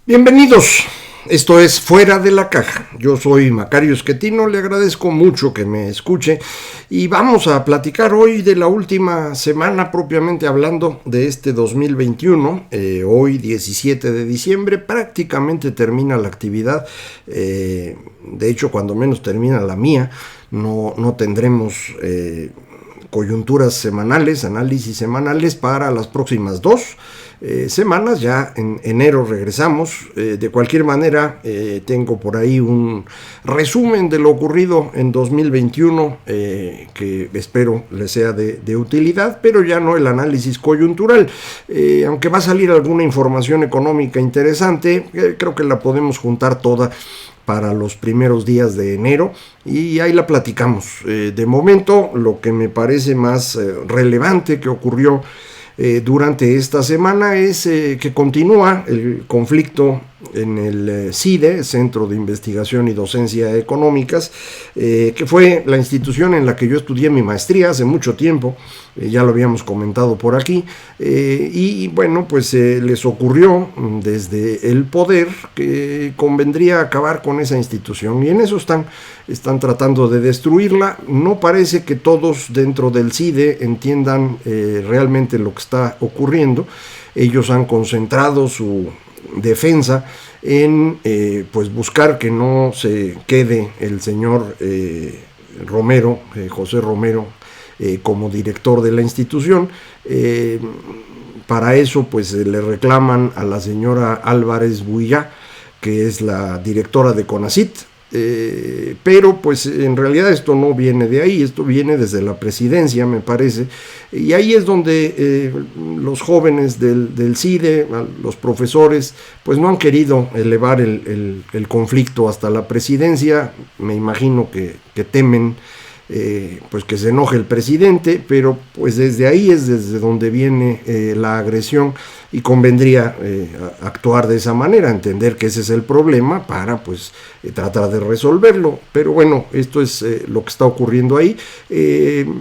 Bienvenidos, esto es Fuera de la Caja. Yo soy Macario Schettino, le agradezco mucho que me escuche y vamos a platicar hoy de la última semana propiamente hablando de este 2021. Hoy 17 de diciembre prácticamente termina la actividad, de hecho cuando menos termina la mía, no tendremos coyunturas semanales, análisis semanales para las próximas dos semanas. Ya en enero regresamos. De cualquier manera, tengo por ahí un resumen de lo ocurrido en 2021 que espero les sea de utilidad, pero ya no el análisis coyuntural. Aunque va a salir alguna información económica interesante, creo que la podemos juntar toda para los primeros días de enero y ahí la platicamos. De momento, lo que me parece más relevante que ocurrió durante esta semana es que continúa el conflicto en el CIDE, Centro de Investigación y Docencia Económicas, que fue la institución en la que yo estudié mi maestría hace mucho tiempo. Ya lo habíamos comentado por aquí, y bueno, pues les ocurrió desde el poder que convendría acabar con esa institución, y en eso están tratando de destruirla. No parece que todos dentro del CIDE entiendan realmente lo que está ocurriendo. Ellos han concentrado su defensa en pues buscar que no se quede el señor Romero, José Romero, como director de la institución. Para eso pues le reclaman a la señora Álvarez Buillá, que es la directora de CONACYT, pero pues en realidad esto no viene de ahí, esto viene desde la presidencia, me parece, y ahí es donde los jóvenes del CIDE, los profesores, pues no han querido elevar el conflicto hasta la presidencia. Me imagino que temen pues que se enoje el presidente, pero pues desde ahí es desde donde viene la agresión, y convendría actuar de esa manera, entender que ese es el problema para pues tratar de resolverlo. Pero bueno, esto es lo que está ocurriendo ahí.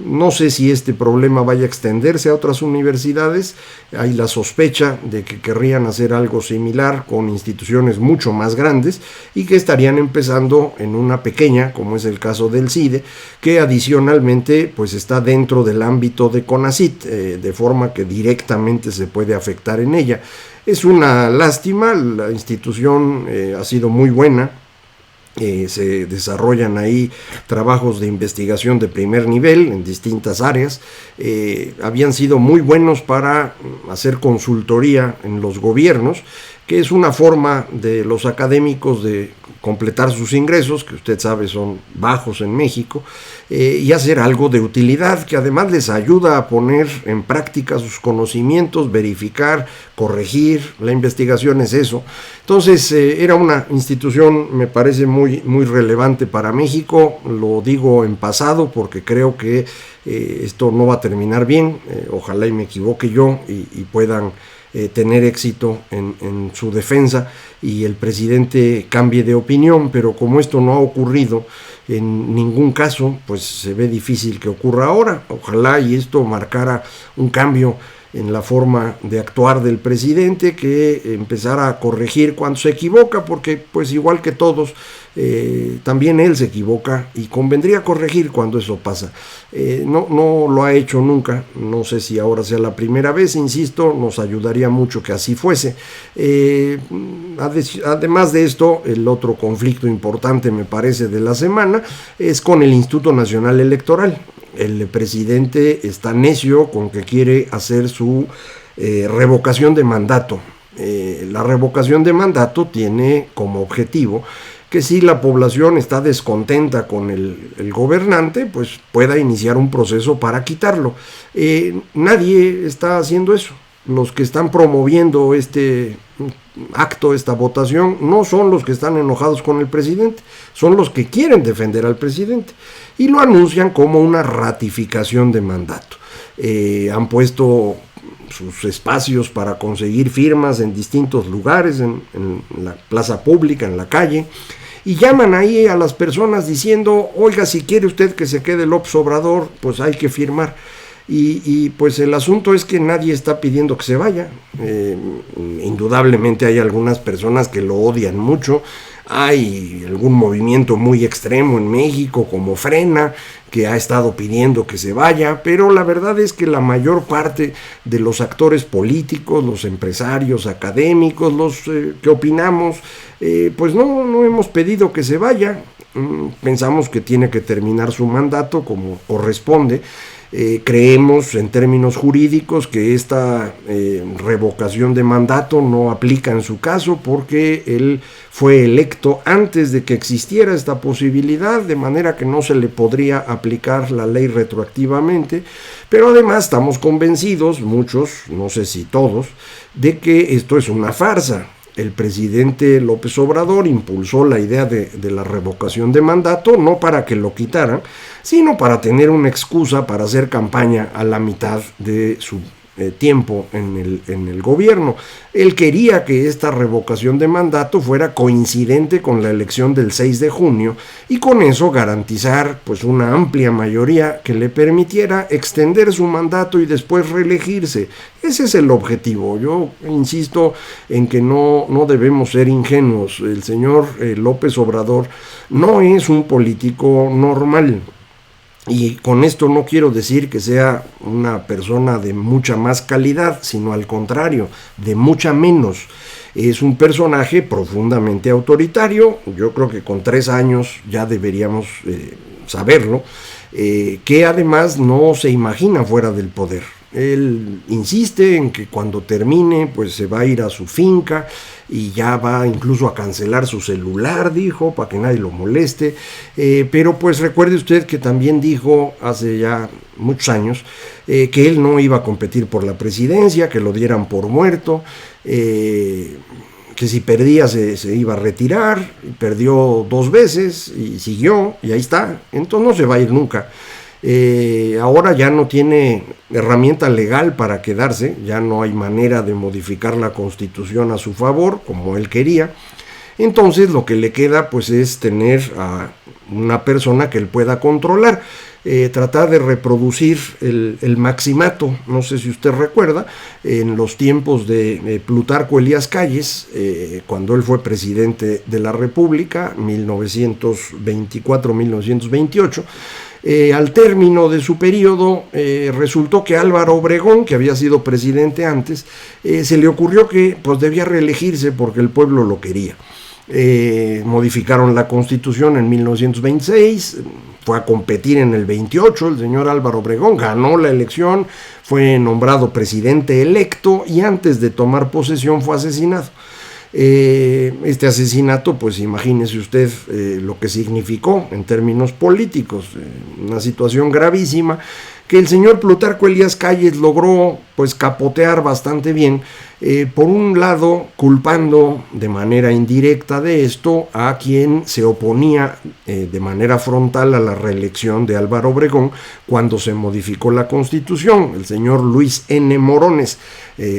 No sé si este problema vaya a extenderse a otras universidades. Hay la sospecha de que querrían hacer algo similar con instituciones mucho más grandes y que estarían empezando en una pequeña, como es el caso del CIDE, que adicionalmente pues está dentro del ámbito de CONACYT, de forma que directamente se puede afectar en ella. Es una lástima. La institución ha sido muy buena. Se desarrollan ahí trabajos de investigación de primer nivel en distintas áreas. Habían sido muy buenos para hacer consultoría en los gobiernos, que es una forma de los académicos de completar sus ingresos, que usted sabe son bajos en México, y hacer algo de utilidad, que además les ayuda a poner en práctica sus conocimientos, verificar, corregir. La investigación es eso. Entonces era una institución, me parece, muy, muy relevante para México. Lo digo en pasado porque creo que esto no va a terminar bien. Ojalá y me equivoque yo y puedan tener éxito en su defensa y el presidente cambie de opinión, pero como esto no ha ocurrido en ningún caso, pues se ve difícil que ocurra ahora. Ojalá y esto marcara un cambio en la forma de actuar del presidente, que empezara a corregir cuando se equivoca, porque pues igual que todos, también él se equivoca y convendría corregir cuando eso pasa. No lo ha hecho nunca. No sé si ahora sea la primera vez. Insisto, nos ayudaría mucho que así fuese. Además de esto, el otro conflicto importante, me parece, de la semana es con el Instituto Nacional Electoral. El presidente está necio con que quiere hacer su revocación de mandato. La revocación de mandato tiene como objetivo que si la población está descontenta con el gobernante, pues pueda iniciar un proceso para quitarlo. Nadie está haciendo eso. Los que están promoviendo este acto, esta votación, no son los que están enojados con el presidente, son los que quieren defender al presidente y lo anuncian como una ratificación de mandato. Han puesto sus espacios para conseguir firmas en distintos lugares, en la plaza pública, en la calle, y llaman ahí a las personas diciendo: oiga, si quiere usted que se quede López Obrador, pues hay que firmar. Y pues el asunto es que nadie está pidiendo que se vaya. Indudablemente hay algunas personas que lo odian mucho. Hay algún movimiento muy extremo en México como Frena, que ha estado pidiendo que se vaya, pero la verdad es que la mayor parte de los actores políticos, los empresarios, académicos, los que opinamos, pues no hemos pedido que se vaya. Pensamos que tiene que terminar su mandato como corresponde. Creemos en términos jurídicos que esta revocación de mandato no aplica en su caso porque él fue electo antes de que existiera esta posibilidad, de manera que no se le podría aplicar la ley retroactivamente, pero además estamos convencidos, muchos, no sé si todos, de que esto es una farsa. El presidente López Obrador impulsó la idea de la revocación de mandato, no para que lo quitaran, sino para tener una excusa para hacer campaña a la mitad de su tiempo en el gobierno. Él quería que esta revocación de mandato fuera coincidente con la elección del 6 de junio y con eso garantizar pues una amplia mayoría que le permitiera extender su mandato y después reelegirse. Ese es el objetivo. Yo insisto en que no debemos ser ingenuos. El señor López Obrador no es un político normal. Y con esto no quiero decir que sea una persona de mucha más calidad, sino al contrario, de mucha menos. Es un personaje profundamente autoritario, yo creo que con 3 años ya deberíamos saberlo, que además no se imagina fuera del poder. Él insiste en que cuando termine pues se va a ir a su finca y ya va incluso a cancelar su celular, dijo, para que nadie lo moleste, pero pues recuerde usted que también dijo hace ya muchos años que él no iba a competir por la presidencia, que lo dieran por muerto, que si perdía se iba a retirar, perdió 2 veces y siguió, y ahí está, entonces no se va a ir nunca. Ahora ya no tiene herramienta legal para quedarse, ya no hay manera de modificar la Constitución a su favor, como él quería. Entonces lo que le queda pues es tener a una persona que él pueda controlar, tratar de reproducir el maximato. No sé si usted recuerda, en los tiempos de Plutarco Elías Calles, cuando él fue presidente de la República, 1924-1928, al término de su periodo resultó que Álvaro Obregón, que había sido presidente antes, se le ocurrió que pues debía reelegirse porque el pueblo lo quería. Modificaron la Constitución en 1926, fue a competir en el 28, el señor Álvaro Obregón ganó la elección, fue nombrado presidente electo y antes de tomar posesión fue asesinado. Este asesinato, pues imagínese usted lo que significó en términos políticos, una situación gravísima que el señor Plutarco Elías Calles logró pues capotear bastante bien, por un lado culpando de manera indirecta de esto a quien se oponía de manera frontal a la reelección de Álvaro Obregón cuando se modificó la Constitución, el señor Luis N. Morones,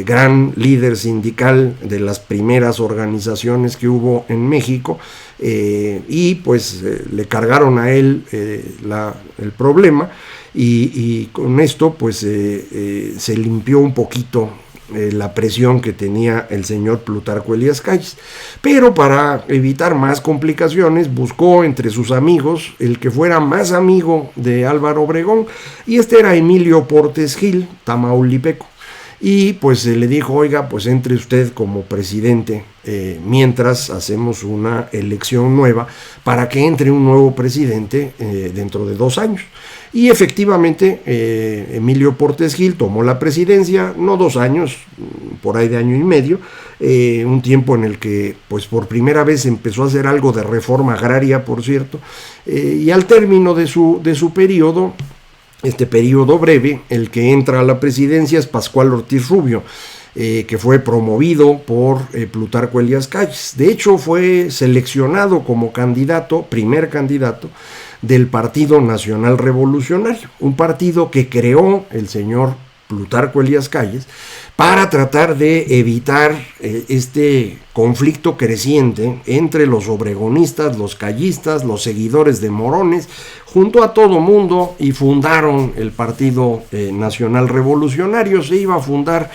gran líder sindical de las primeras organizaciones que hubo en México, y pues le cargaron a él el problema. Y con esto pues se limpió un poquito la presión que tenía el señor Plutarco Elías Calles, pero para evitar más complicaciones buscó entre sus amigos el que fuera más amigo de Álvaro Obregón, y este era Emilio Portes Gil, tamaulipeco. Y pues le dijo, oiga, pues entre usted como presidente mientras hacemos una elección nueva para que entre un nuevo presidente dentro de 2 años. Y efectivamente Emilio Portes Gil tomó la presidencia, no 2 años, por ahí de 1 año y medio, un tiempo en el que pues por primera vez empezó a hacer algo de reforma agraria, por cierto, y al término de su periodo, este periodo breve, el que entra a la presidencia es Pascual Ortiz Rubio, que fue promovido por Plutarco Elías Calles. De hecho, fue seleccionado como candidato, primer candidato, del Partido Nacional Revolucionario, un partido que creó el señor Plutarco Elías Calles, para tratar de evitar este conflicto creciente entre los obregonistas, los callistas, los seguidores de Morones, junto a todo mundo, y fundaron el Partido Nacional Revolucionario. Se iba a fundar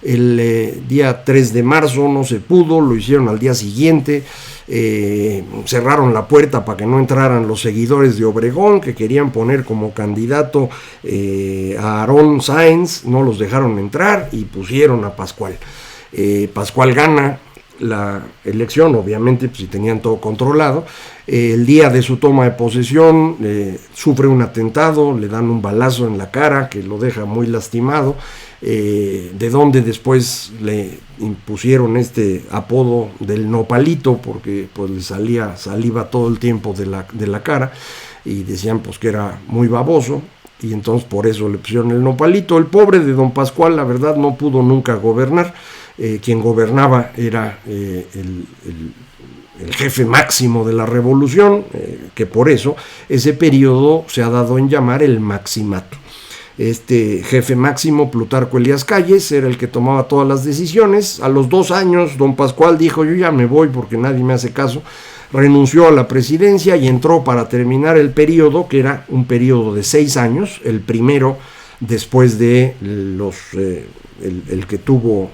el día 3 de marzo, no se pudo, lo hicieron al día siguiente. Cerraron la puerta para que no entraran los seguidores de Obregón, que querían poner como candidato a Aarón Sáenz, no los dejaron entrar y pusieron a Pascual. Pascual gana la elección, obviamente, pues, si tenían todo controlado. El día de su toma de posesión sufre un atentado, le dan un balazo en la cara que lo deja muy lastimado, de donde después le impusieron este apodo del nopalito, porque pues le salía saliva todo el tiempo de la cara, y decían pues que era muy baboso, y entonces por eso le pusieron el nopalito. El pobre de don Pascual, la verdad, no pudo nunca gobernar. Quien gobernaba era el jefe máximo de la revolución, que por eso ese periodo se ha dado en llamar el Maximato. Este jefe máximo, Plutarco Elías Calles, era el que tomaba todas las decisiones. A los 2 años, don Pascual dijo: yo ya me voy porque nadie me hace caso. Renunció a la presidencia y entró para terminar el periodo, que era un periodo de 6 años, el primero después de el que tuvo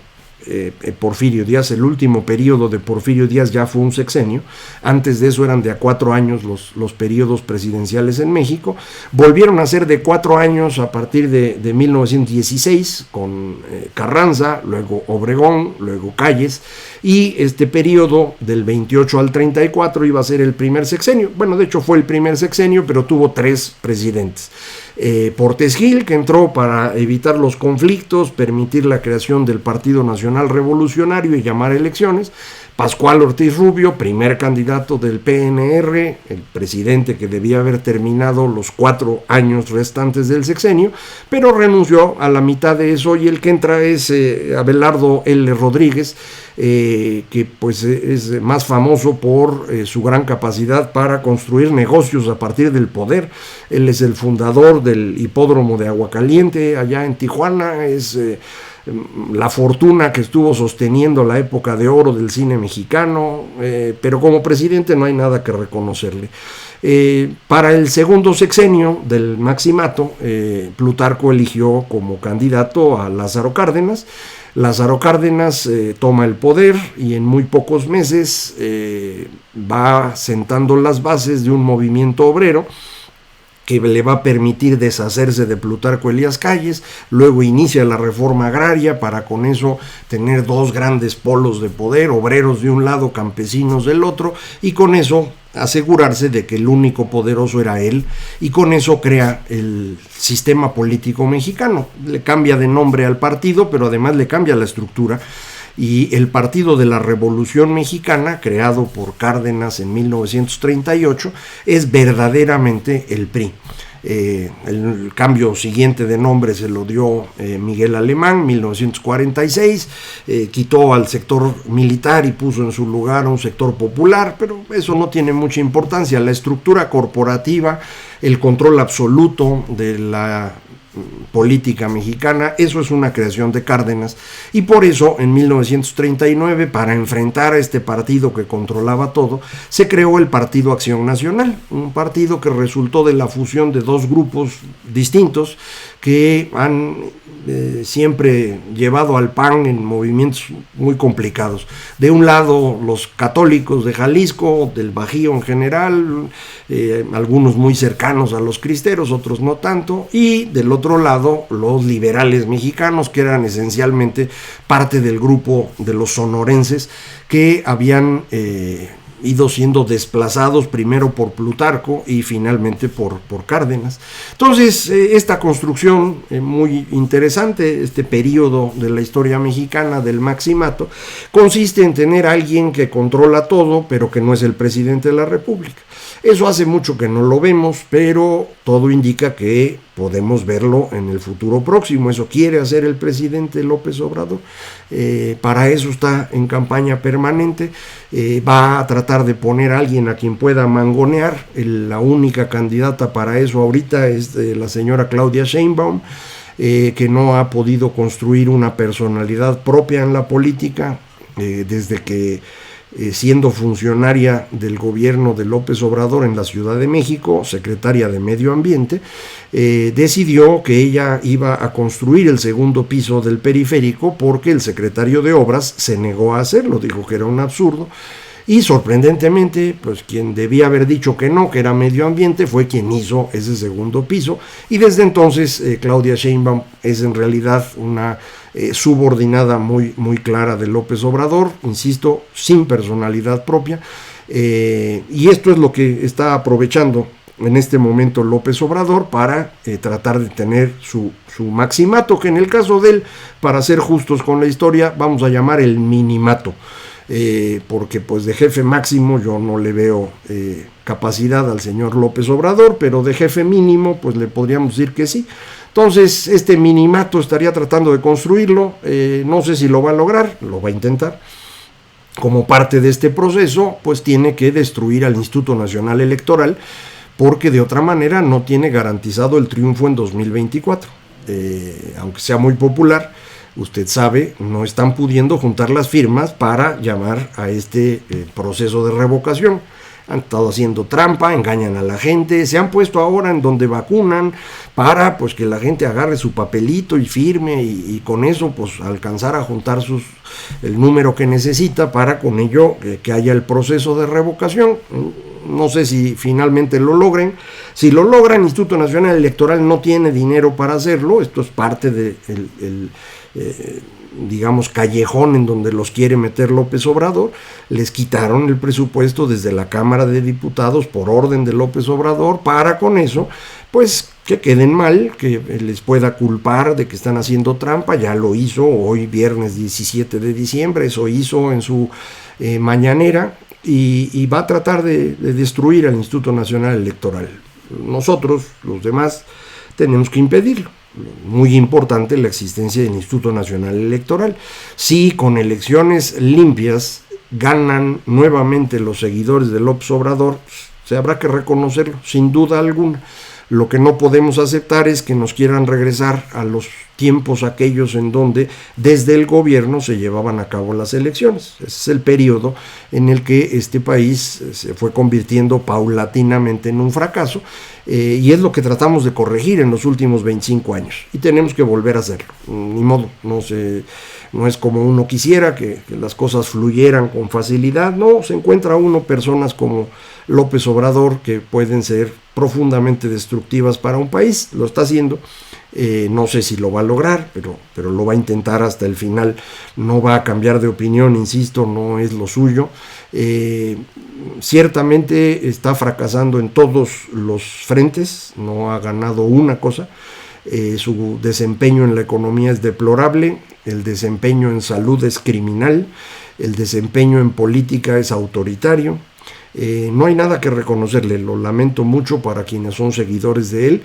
Porfirio Díaz. El último periodo de Porfirio Díaz ya fue un sexenio. Antes de eso eran de a 4 años los periodos presidenciales en México. Volvieron a ser de 4 años a partir de 1916 con Carranza, luego Obregón, luego Calles, y este periodo del 28 al 34 iba a ser el primer sexenio. Bueno, de hecho fue el primer sexenio, pero tuvo 3 presidentes. Portes Gil, que entró para evitar los conflictos, permitir la creación del Partido Nacional Revolucionario y llamar elecciones. Pascual Ortiz Rubio, primer candidato del PNR, el presidente que debía haber terminado los 4 años restantes del sexenio, pero renunció a la mitad de eso, y el que entra es Abelardo L. Rodríguez, que pues es más famoso por su gran capacidad para construir negocios a partir del poder. Él es el fundador del hipódromo de Aguacaliente allá en Tijuana, es la fortuna que estuvo sosteniendo la época de oro del cine mexicano, pero como presidente no hay nada que reconocerle. Para el segundo sexenio del Maximato, Plutarco eligió como candidato a Lázaro Cárdenas. Lázaro Cárdenas toma el poder y en muy pocos meses va sentando las bases de un movimiento obrero que le va a permitir deshacerse de Plutarco Elías Calles. Luego inicia la reforma agraria para con eso tener 2 grandes polos de poder, obreros de un lado, campesinos del otro, y con eso asegurarse de que el único poderoso era él, y con eso crea el sistema político mexicano. Le cambia de nombre al partido, pero además le cambia la estructura. Y el Partido de la Revolución Mexicana, creado por Cárdenas en 1938, es verdaderamente el PRI. El cambio siguiente de nombre se lo dio Miguel Alemán, 1946, quitó al sector militar y puso en su lugar a un sector popular, pero eso no tiene mucha importancia. La estructura corporativa, el control absoluto de la política mexicana, eso es una creación de Cárdenas, y por eso en 1939, para enfrentar a este partido que controlaba todo, se creó el Partido Acción Nacional, un partido que resultó de la fusión de 2 grupos distintos que han siempre llevado al PAN en movimientos muy complicados. De un lado, los católicos de Jalisco, del Bajío en general, algunos muy cercanos a los cristeros, otros no tanto, y del otro lado, los liberales mexicanos, que eran esencialmente parte del grupo de los sonorenses, que habían ido siendo desplazados primero por Plutarco y finalmente por Cárdenas. Entonces, esta construcción muy interesante, este periodo de la historia mexicana del Maximato, consiste en tener a alguien que controla todo, pero que no es el presidente de la República. Eso hace mucho que no lo vemos, pero todo indica que podemos verlo en el futuro próximo. Eso quiere hacer el presidente López Obrador. Para eso está en campaña permanente. Va a tratar de poner a alguien a quien pueda mangonear. La única candidata para eso ahorita es la señora Claudia Sheinbaum. que no ha podido construir una personalidad propia en la política, desde que siendo funcionaria del gobierno de López Obrador en la Ciudad de México, secretaria de Medio Ambiente, decidió que ella iba a construir el segundo piso del periférico porque el secretario de Obras se negó a hacerlo, dijo que era un absurdo. Y sorprendentemente, pues quien debía haber dicho que no, que era Medio Ambiente, fue quien hizo ese segundo piso. Y desde entonces Claudia Sheinbaum es en realidad una subordinada muy, muy clara de López Obrador, insisto, sin personalidad propia. Y esto es lo que está aprovechando en este momento López Obrador para tratar de tener su maximato, que en el caso de él, para ser justos con la historia, vamos a llamar el minimato. Porque pues de jefe máximo yo no le veo capacidad al señor López Obrador, pero de jefe mínimo pues le podríamos decir que sí. Entonces este minimato estaría tratando de construirlo, no sé si lo va a lograr, lo va a intentar. Como parte de este proceso pues tiene que destruir al Instituto Nacional Electoral, porque de otra manera no tiene garantizado el triunfo en 2024, aunque sea muy popular. Usted sabe, no están pudiendo juntar las firmas para llamar a este proceso de revocación. Han estado haciendo trampa, engañan a la gente, se han puesto ahora en donde vacunan para pues que la gente agarre su papelito y firme y con eso pues alcanzar a juntar el número que necesita para con ello que haya el proceso de revocación. No sé si finalmente lo logren. Si lo logran, el Instituto Nacional Electoral no tiene dinero para hacerlo. Esto es parte del digamos, callejón en donde los quiere meter López Obrador. Les quitaron el presupuesto desde la Cámara de Diputados por orden de López Obrador para con eso, pues que queden mal, que les pueda culpar de que están haciendo trampa. Ya lo hizo hoy viernes 17 de diciembre, eso hizo en su mañanera y va a tratar de destruir al Instituto Nacional Electoral. Nosotros, los demás, tenemos que impedirlo. Muy importante la existencia del Instituto Nacional Electoral. Si con elecciones limpias ganan nuevamente los seguidores de López Obrador, se habrá que reconocerlo, sin duda alguna. Lo que no podemos aceptar es que nos quieran regresar a los tiempos aquellos en donde desde el gobierno se llevaban a cabo las elecciones. Ese es el periodo en el que este país se fue convirtiendo paulatinamente en un fracaso, y es lo que tratamos de corregir en los últimos 25 años y tenemos que volver a hacerlo. Ni modo, no es como uno quisiera que las cosas fluyeran con facilidad. No, se encuentra uno personas como López Obrador que pueden ser profundamente destructivas para un país. Lo está haciendo. No sé si lo va a lograr, pero lo va a intentar hasta el final. No va a cambiar de opinión, insisto, no es lo suyo. Ciertamente está fracasando en todos los frentes, no ha ganado una cosa. Su desempeño en la economía es deplorable, el desempeño en salud es criminal, el desempeño en política es autoritario. No hay nada que reconocerle, lo lamento mucho para quienes son seguidores de él.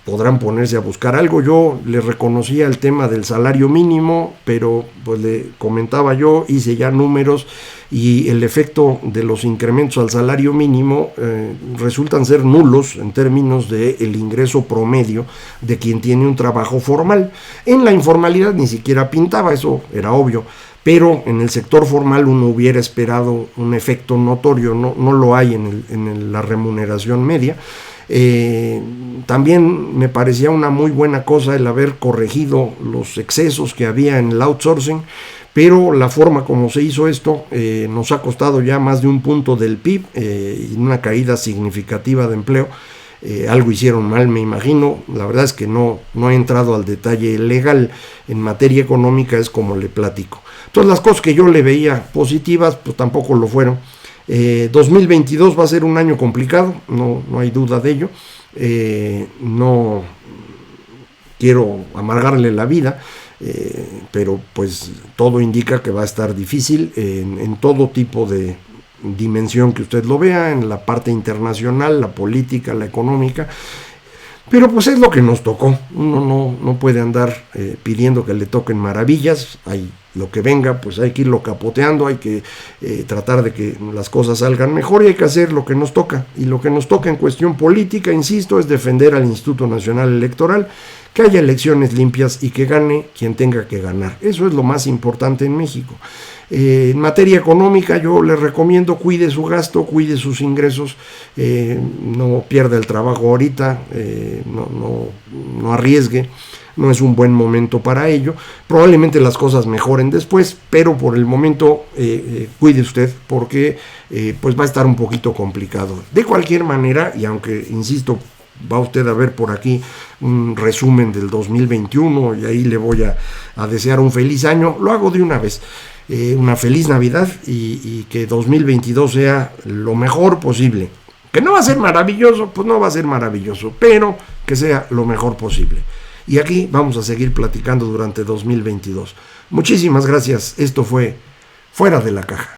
Podrán ponerse a buscar algo. Yo le reconocía el tema del salario mínimo, pero pues le comentaba yo, hice ya números y el efecto de los incrementos al salario mínimo resultan ser nulos en términos del ingreso promedio de quien tiene un trabajo formal. En la informalidad ni siquiera pintaba, eso era obvio. Pero en el sector formal uno hubiera esperado un efecto notorio, no lo hay en la remuneración media. También me parecía una muy buena cosa el haber corregido los excesos que había en el outsourcing, pero la forma como se hizo esto nos ha costado ya más de un punto del PIB y una caída significativa de empleo. Algo hicieron mal, me imagino. La verdad es que no he entrado al detalle legal. En materia económica es como le platico. Entonces las cosas que yo le veía positivas pues tampoco lo fueron. 2022 va a ser un año complicado, no hay duda de ello. No quiero amargarle la vida, pero pues todo indica que va a estar difícil en todo tipo de dimensión que usted lo vea, en la parte internacional, la política, la económica. Pero pues es lo que nos tocó. Uno no puede andar pidiendo que le toquen maravillas. Hay lo que venga, pues hay que irlo capoteando, hay que tratar de que las cosas salgan mejor y hay que hacer lo que nos toca. Y lo que nos toca en cuestión política, insisto, es defender al Instituto Nacional Electoral, que haya elecciones limpias y que gane quien tenga que ganar. Eso es lo más importante en México. En materia económica, yo les recomiendo cuide su gasto, cuide sus ingresos, no pierda el trabajo ahorita, no arriesgue. No es un buen momento para ello. Probablemente las cosas mejoren después, pero por el momento cuide usted porque pues va a estar un poquito complicado. De cualquier manera, y aunque, insisto, va usted a ver por aquí un resumen del 2021 y ahí le voy a desear un feliz año, lo hago de una vez. Una feliz Navidad y que 2022 sea lo mejor posible. Que no va a ser maravilloso, pues no va a ser maravilloso, pero que sea lo mejor posible. Y aquí vamos a seguir platicando durante 2022. Muchísimas gracias. Esto fue Fuera de la Caja.